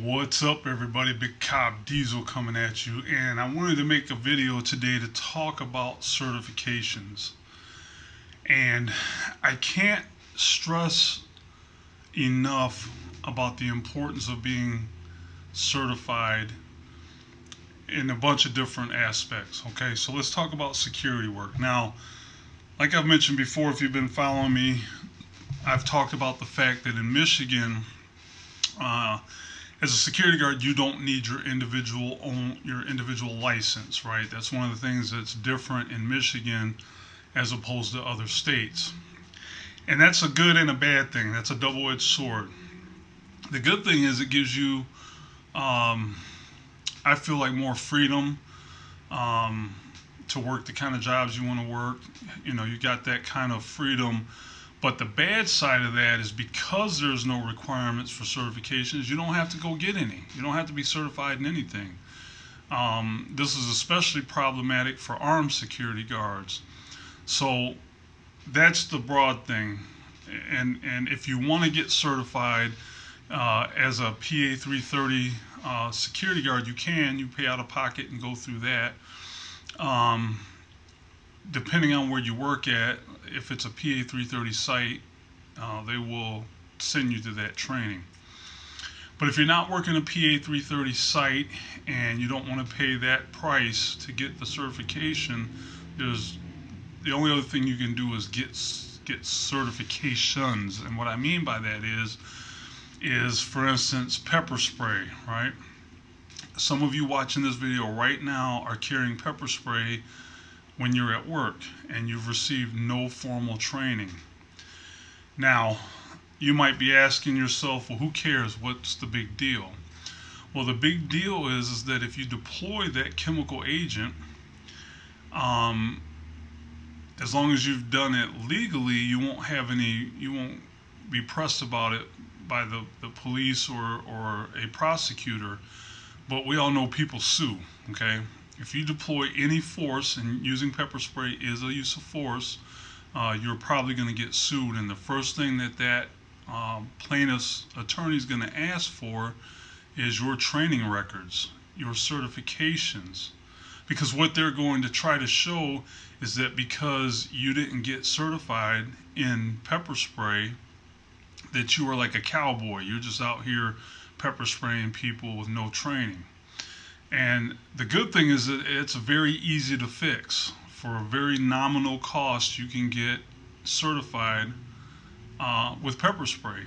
What's up, everybody? Big Cobb Diesel coming at you, and I wanted to make a video today to talk about certifications. And I can't stress enough about the importance of being certified in a bunch of different aspects. Okay, so let's talk about security work. Now, like I've mentioned before, if you've been following me, I've talked about the fact that in Michigan, as a security guard, you don't need your individual license, right? That's one of the things that's different in Michigan as opposed to other states. And that's a good and a bad thing. That's a double-edged sword. The good thing is it gives you, I feel like, more freedom to work the kind of jobs you want to work. You know, you got that kind of freedom. But the bad side of that is because there's no requirements for certifications, you don't have to go get any. You don't have to be certified in anything. This is especially problematic for armed security guards. So that's the broad thing. And if you want to get certified as a PA 330 security guard, you can. You pay out of pocket and go through that. Depending on where you work at, if it's a PA 330 site, they will send you to that training. But if you're not working a PA 330 site and you don't want to pay that price to get the certification, the only other thing you can do is get certifications. And what I mean by that is for instance, pepper spray, right? Some of you watching this video right now are carrying pepper spray when you're at work and you've received no formal training. Now, you might be asking yourself, well, who cares? What's the big deal? Well, the big deal is that if you deploy that chemical agent, as long as you've done it legally, you won't be pressed about it by the police or a prosecutor. But we all know people sue, okay? If you deploy any force, and using pepper spray is a use of force, you're probably going to get sued. And the first thing that plaintiff's attorney is going to ask for is your training records, your certifications. Because what they're going to try to show is that because you didn't get certified in pepper spray, that you are like a cowboy. You're just out here pepper spraying people with no training. And the good thing is that it's very easy to fix. For a very nominal cost, you can get certified with pepper spray.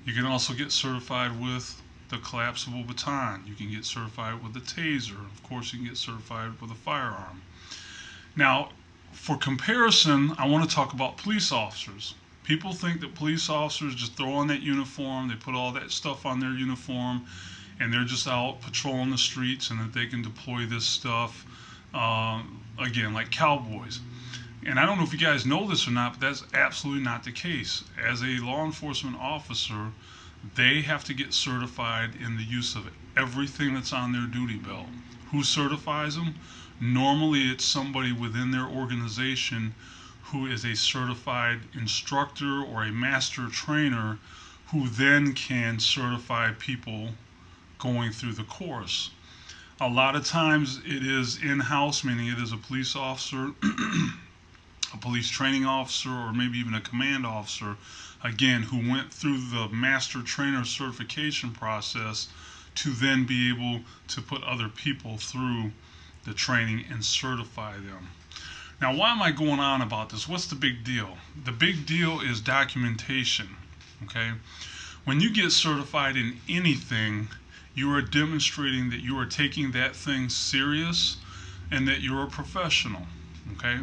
You can also get certified with the collapsible baton. You can get certified with the taser. Of course, you can get certified with a firearm. Now, for comparison, I want to talk about police officers. People think that police officers just throw on that uniform, they put all that stuff on their uniform, and they're just out patrolling the streets, and that they can deploy this stuff, again, like cowboys. And I don't know if you guys know this or not, but that's absolutely not the case. As a law enforcement officer, they have to get certified in the use of everything that's on their duty belt. Who certifies them? Normally it's somebody within their organization who is a certified instructor or a master trainer who then can certify people going through the course. A lot of times it is in-house, meaning it is a police officer, a police training officer, or maybe even a command officer, again, who went through the master trainer certification process to then be able to put other people through the training and certify them. Now, why am I going on about this? What's the big deal? The big deal is documentation, okay? When you get certified in anything, you are demonstrating that you are taking that thing serious and that you're a professional, okay?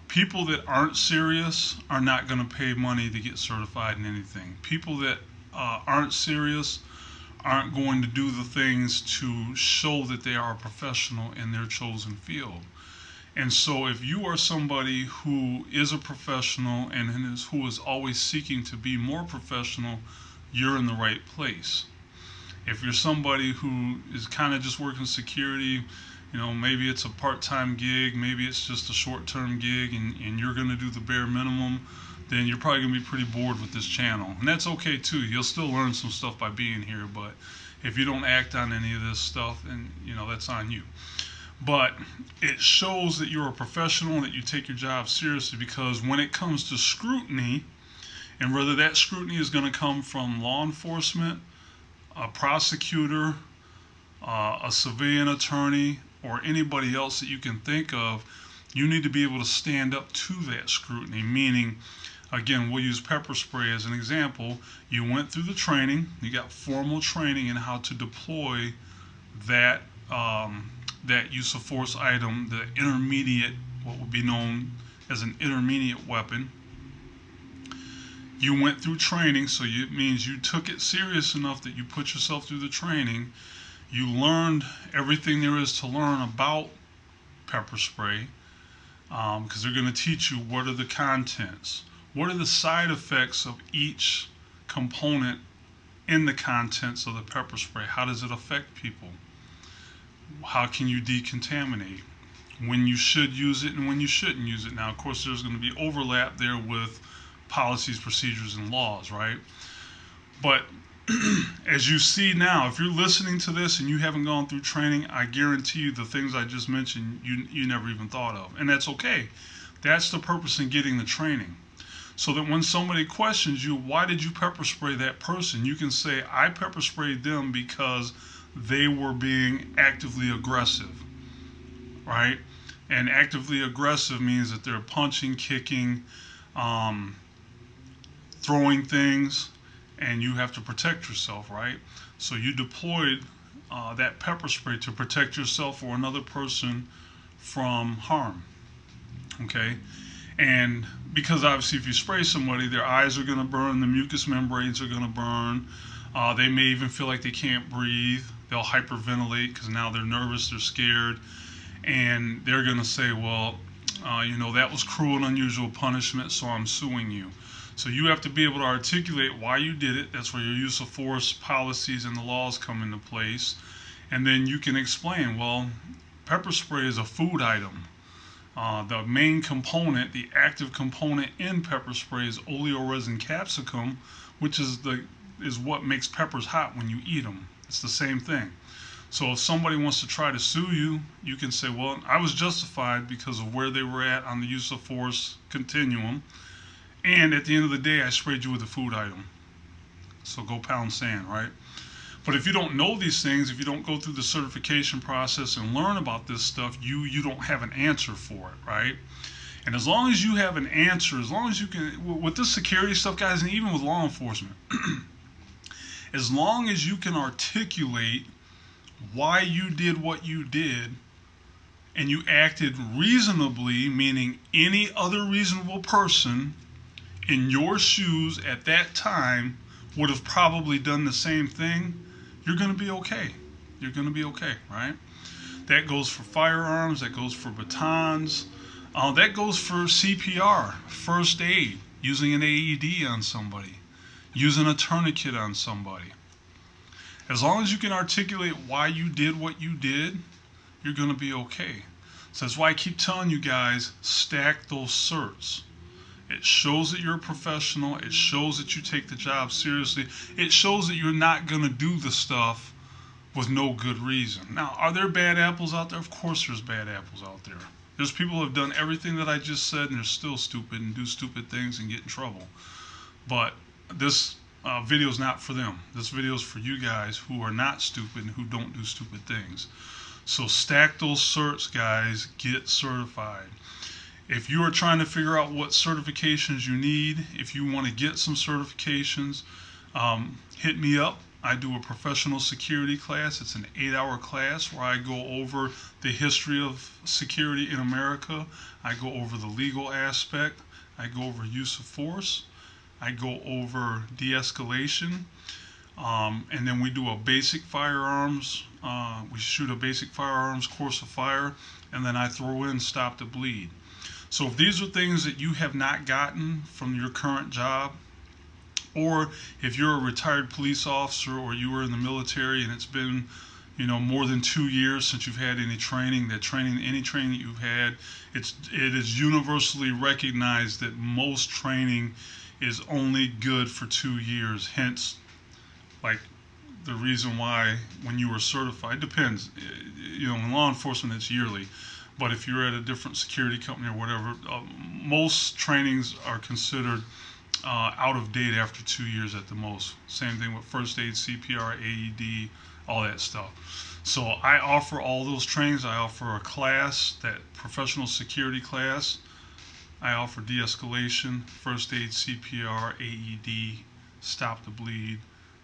People that aren't serious are not going to pay money to get certified in anything. People that aren't serious aren't going to do the things to show that they are a professional in their chosen field. And so if you are somebody who is a professional and who is always seeking to be more professional, you're in the right place. If you're somebody who is kind of just working security, you know, maybe it's a part-time gig, maybe it's just a short-term gig, and you're going to do the bare minimum, then you're probably going to be pretty bored with this channel. And that's okay too. You'll still learn some stuff by being here, but if you don't act on any of this stuff, then that's on you. But it shows that you're a professional and that you take your job seriously, because when it comes to scrutiny, and whether that scrutiny is going to come from law enforcement, a prosecutor, a civilian attorney, or anybody else that you can think of, you need to be able to stand up to that scrutiny. Meaning, again, we'll use pepper spray as an example. You went through the training, you got formal training in how to deploy that that use of force item, the intermediate, what would be known as an intermediate weapon. You went through training, so it means you took it serious enough that you put yourself through the training. You learned everything there is to learn about pepper spray, because they're going to teach you what are the contents, what are the side effects of each component in the contents of the pepper spray. How does it affect people? How can you decontaminate? When you should use it and when you shouldn't use it. Now, of course, there's going to be overlap there with policies, procedures, and laws, right? But as you see now, if you're listening to this and you haven't gone through training, I guarantee you the things I just mentioned, you never even thought of. And that's okay. That's the purpose in getting the training. So that when somebody questions you, why did you pepper spray that person? You can say, I pepper sprayed them because they were being actively aggressive, right? And actively aggressive means that they're punching, kicking, throwing things, and you have to protect yourself, right? So you deployed that pepper spray to protect yourself or another person from harm, okay? And because obviously if you spray somebody, their eyes are going to burn, the mucous membranes are going to burn, they may even feel like they can't breathe, they'll hyperventilate because now they're nervous, they're scared, and they're going to say, well, that was cruel and unusual punishment, so I'm suing you. So you have to be able to articulate why you did it. That's where your use of force policies and the laws come into place. And then you can explain, well, pepper spray is a food item. The main component, the active component in pepper spray is oleoresin capsicum, which is what makes peppers hot when you eat them. It's the same thing. So if somebody wants to try to sue you, you can say, well, I was justified because of where they were at on the use of force continuum. And at the end of the day, I sprayed you with a food item. So go pound sand, right? But if you don't know these things, if you don't go through the certification process and learn about this stuff, you don't have an answer for it, right? And as long as you have an answer, as long as you can, with this security stuff, guys, and even with law enforcement, as long as you can articulate why you did what you did, and you acted reasonably, meaning any other reasonable person in your shoes at that time would have probably done the same thing, you're going to be okay. You're going to be okay, right? That goes for firearms, that goes for batons, that goes for CPR, first aid, using an AED on somebody, using a tourniquet on somebody. As long as you can articulate why you did what you did, you're going to be okay. So that's why I keep telling you guys, stack those certs. It shows that you're a professional. It shows that you take the job seriously. It shows that you're not going to do the stuff with no good reason. Now, are there bad apples out there? Of course there's bad apples out there. There's people who have done everything that I just said and they're still stupid and do stupid things and get in trouble. But this video is not for them. This video is for you guys who are not stupid and who don't do stupid things. So stack those certs, guys. Get certified. If you are trying to figure out what certifications you need, if you want to get some certifications, hit me up. I do a professional security class. It's an 8-hour class where I go over the history of security in America. I go over the legal aspect. I go over use of force. I go over de-escalation. And then we do a basic firearms. We shoot a basic firearms course of fire. And then I throw in stop the bleed. So if these are things that you have not gotten from your current job, or if you're a retired police officer or you were in the military and it's been more than 2 years since you've had any training. Any training that you've had, it is universally recognized that most training is only good for 2 years. Hence, like, the reason why when you were certified, depends. In law enforcement it's yearly, but if you're at a different security company or whatever, most trainings are considered out of date after 2 years at the most. Same thing with first aid, CPR, AED, all that stuff. So I offer all those trainings. I offer a class, that professional security class. I offer de-escalation, first aid, CPR, AED, stop the bleed,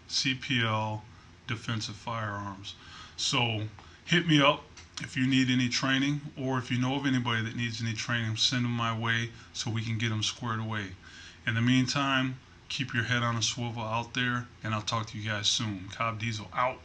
CPL, defensive firearms. So hit me up if you need any training, or if you know of anybody that needs any training, send them my way so we can get them squared away. In the meantime, keep your head on a swivel out there, and I'll talk to you guys soon. Cobb Diesel out.